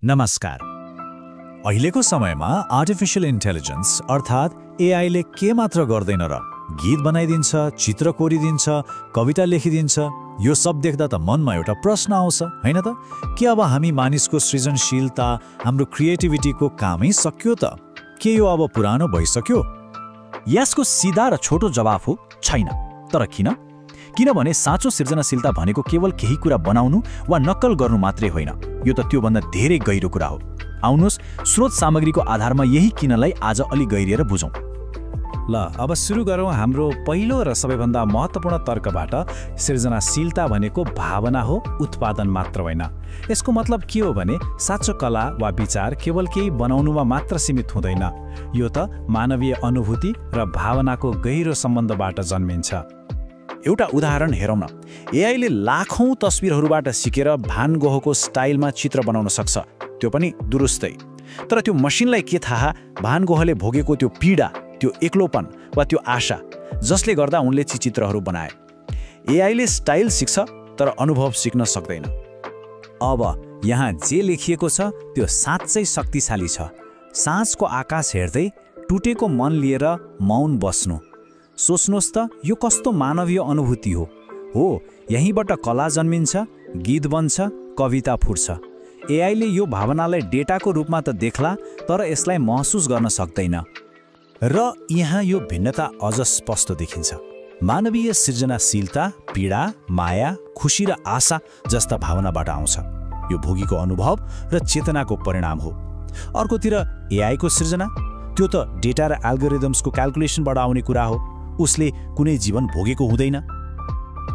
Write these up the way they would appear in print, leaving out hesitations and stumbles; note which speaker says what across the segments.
Speaker 1: नमस्कार। अहिलेको समयमा आर्टिफिशियल इन्टेलिजेन्स अर्थात् एआईले के मात्र गर्दैन र गीत बनाइदिन्छ, चित्र कोरिदिन्छ, कविता लेखिदिन्छ। यो सब देख्दा त मनमा एउटा प्रश्न आउँछ, हैन त? के अब हामी मानिसको सृजनशीलता, हाम्रो क्रिएटिभिटीको कामै सक्यो त? के यो अब पुरानो भइसक्यो?
Speaker 2: यसको सिधा र छोटो जवाफ हो छैन। तर किन? किनभने साँचो सृजनशीलता भनेको केवल केही कुरा बनाउनु वा नक्कल गर्नु मात्रै होइन। यो त त्योभन्दा धेरै गहिरो कुरा हो। आउनुहोस् स्रोत सामग्रीको आधारमा यही किनलाई आज अलि गहिरिएर बुझौँ।
Speaker 1: ल अब सुरु गरौँ हाम्रो पहिलो र सबैभन्दा महत्त्वपूर्ण तर्कबाट। सृजनाशीलता भनेको भावना हो, उत्पादन मात्र होइन। यसको मतलब के हो भने साँचो कला वा विचार केवल केही बनाउनुमा मात्र सीमित हुँदैन। यो त मानवीय अनुभूति र भावनाको गहिरो सम्बन्धबाट जन्मिन्छ।
Speaker 2: एउटा उदाहरण हेरौँ न। एआईले लाखौं तस्बिरहरूबाट सिकेर भान गोहको स्टाइलमा चित्र बनाउन सक्छ, त्यो पनि दुरुस्तै। तर त्यो मसिनलाई के थाहा भान गोहले भोगेको त्यो पीडा, त्यो एक्लोपन वा त्यो आशा जसले गर्दा उनले चित्रहरू बनाए। एआईले स्टाइल सिक्छ तर अनुभव सिक्न सक्दैन।
Speaker 1: अब यहाँ जे लेखिएको छ त्यो साँच्चै शक्तिशाली छ। साँझको आकाश हेर्दै टुटेको मन लिएर मौन बस्नु। सोच्नुहोस् त, यो कस्तो मानवीय अनुभूति हो। यहीँबाट कला जन्मिन्छ, गीत बन्छ, कविता फुट्छ। एआईले यो भावनालाई डेटाको रूपमा त देख्ला, तर यसलाई महसुस गर्न सक्दैन।
Speaker 2: र यहाँ यो भिन्नता अझ स्पष्ट देखिन्छ। मानवीय सृजनाशीलता पीडा, माया, खुसी र आशा जस्ता भावनाबाट आउँछ। यो भोगीको अनुभव र चेतनाको परिणाम हो। अर्कोतिर एआईको सृजना, त्यो त डेटा र एल्गोरिदम्सको क्याल्कुलेसनबाट आउने कुरा हो। उसले कुनै जीवन भोगेको हुँदैन।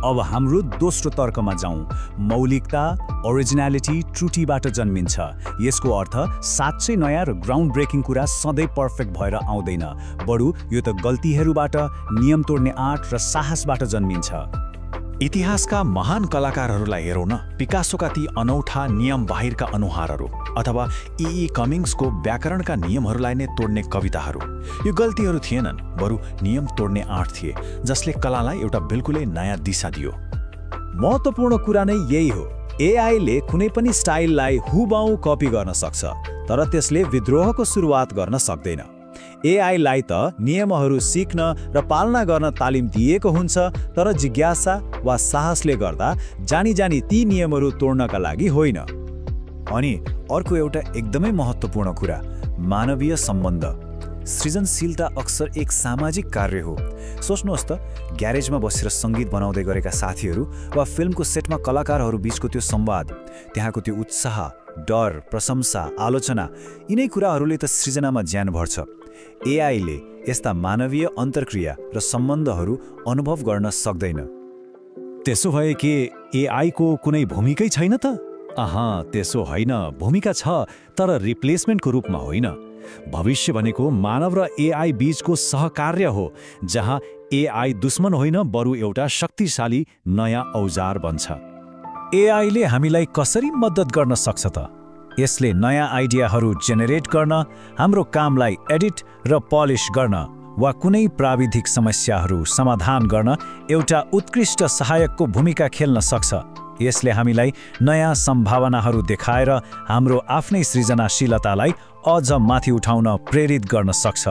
Speaker 1: अब हाम्रो दोस्रो तर्कमा जाउँ। मौलिकता, ओरिजिनालिटी त्रुटिबाट जन्मिन्छ। यसको अर्थ साँच्चै नयाँ र ग्राउन्ड ब्रेकिङ कुरा सधैँ पर्फेक्ट भएर आउँदैन। बरु यो त गल्तीहरूबाट, नियम तोड्ने आँट र साहसबाट जन्मिन्छ।
Speaker 2: इतिहासका महान कलाकारहरूलाई हेरौँ न। पिकासोका ती अनौठा नियम बाहिरका अनुहारहरू, अथवा ई कमिङ्सको व्याकरणका नियमहरूलाई नै तोड्ने कविताहरू। यो गल्तीहरू थिएनन्, बरु नियम तोड्ने आँट थिए जसले कलालाई एउटा बिल्कुलै नयाँ दिशा दियो।
Speaker 1: महत्त्वपूर्ण कुरा नै यही हो। एआईले कुनै पनि स्टाइललाई हुबहु कपी गर्न सक्छ, तर त्यसले विद्रोहको सुरुवात गर्न सक्दैन। एआईलाई त नियमहरू सिक्न र पालना गर्न तालिम दिएको हुन्छ, तर जिज्ञासा वा साहसले गर्दा जानी जानी ती नियमहरू तोड्नका लागि होइन।
Speaker 2: अनि अर्को एउटा एकदमै महत्त्वपूर्ण कुरा, मानवीय सम्बन्ध। सृजनशीलता अक्सर एक सामाजिक कार्य हो। सोच्नुहोस् त, ग्यारेजमा बसेर सङ्गीत बनाउँदै गरेका साथीहरू वा फिल्मको सेटमा कलाकारहरू बीचको त्यो संवाद, त्यहाँको त्यो उत्साह, डर, प्रशंसा, आलोचना, यिनै कुराहरूले त सृजनामा ज्यान भर्छ। एआईले यस्ता मानवीय अन्तर्क्रिया र सम्बन्धहरू अनुभव गर्न सक्दैन।
Speaker 1: त्यसो भए के एआईको कुनै भूमिकै छैन त? त्यसो होइन। भूमिका छ, तर रिप्लेसमेन्टको रूपमा होइन। भविष्य भनेको मानव र एआई बीचको सहकार्य हो, जहाँ एआई दुश्मन होइन, बरु एउटा शक्तिशाली नयाँ औजार बन्छ। एआईले हामीलाई कसरी मद्दत गर्न सक्छ त? यसले नयाँ आइडियाहरू जेनेरेट गर्न, हाम्रो कामलाई एडिट र पलिश गर्न, वा कुनै प्राविधिक समस्याहरू समाधान गर्न एउटा उत्कृष्ट सहायकको भूमिका खेल्न सक्छ। यसले हामीलाई नयाँ सम्भावनाहरू देखाएर हाम्रो आफ्नै सृजनाशीलतालाई अझ माथि उठाउन प्रेरित गर्न सक्छ।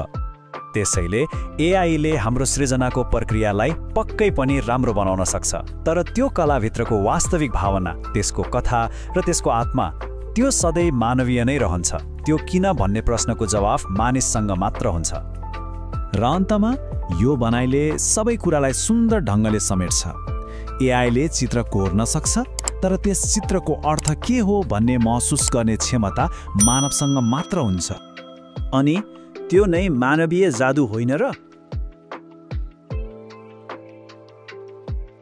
Speaker 1: त्यसैले एआईले हाम्रो सृजनाको प्रक्रियालाई पक्कै पनि राम्रो बनाउन सक्छ, तर त्यो कलाभित्रको वास्तविक भावना, त्यसको कथा र त्यसको आत्मा, त्यो सधैँ मानवीय नै रहन्छ। त्यो किन भन्ने प्रश्नको जवाफ मानिससँग मात्र हुन्छ।
Speaker 2: र अन्तमा यो बनाइले सबै कुरालाई सुन्दर ढङ्गले समेट्छ। एआईले चित्र कोर्न सक्छ, तर त्यस चित्रको अर्थ के हो भन्ने महसुस गर्ने क्षमता मानवसँग मात्र हुन्छ।
Speaker 1: अनि त्यो नै मानवीय जादु होइन र?